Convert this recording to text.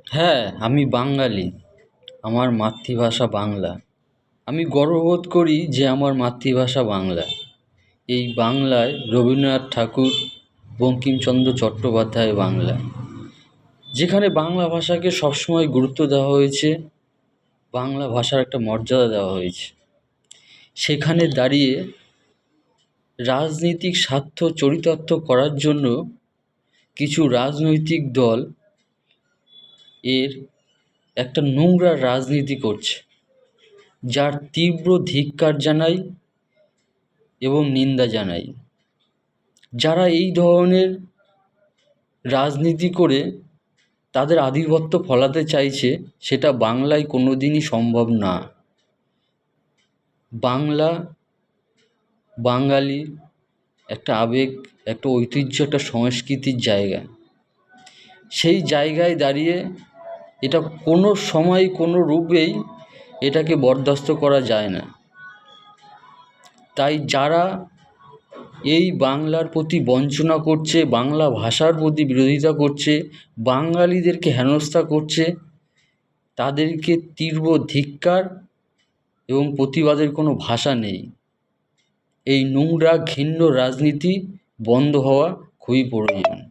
হ্যাঁ, আমি বাঙালি। আমার মাতৃভাষা বাংলা। আমি গর্ববোধ করি যে আমার মাতৃভাষা বাংলা। এই বাংলায় রবীন্দ্রনাথ ঠাকুর, বঙ্কিমচন্দ্র চট্টোপাধ্যায় বাংলা। যেখানে বাংলা ভাষাকে সবসময় গুরুত্ব দেওয়া হয়েছে, বাংলা ভাষার একটা মর্যাদা দেওয়া হয়েছে। সেখানে দাঁড়িয়ে রাজনৈতিক স্বার্থ চরিতার্থ করার জন্য কিছু রাজনৈতিক দল এর একটা নোংরা রাজনীতি করছে, যার তীব্র ধিক্কার জানাই এবং নিন্দা জানাই। যারা এই ধরনের রাজনীতি করে তাদের আধিপত্য ফলাতে চাইছে, সেটা বাংলায় কোনোদিনই সম্ভব না। বাংলা বাঙালির একটা আবেগ, একটা ঐতিহ্য, একটা সংস্কৃতির জায়গা। সেই জায়গায় দাঁড়িয়ে এটা কোনো সময় কোনো রূপেই এটাকে বরদাস্ত করা যায় না। তাই যারা এই বাংলার প্রতি বঞ্চনা করছে, বাংলা ভাষার প্রতি বিরোধিতা করছে, বাঙালিদেরকে হেনস্থা করছে, তাদেরকে তীব্র ধিক্কার এবং প্রতিবাদের কোনো ভাষা নেই। এই নোংরা ঘৃণ্য রাজনীতি বন্ধ হওয়া খুবই প্রয়োজন।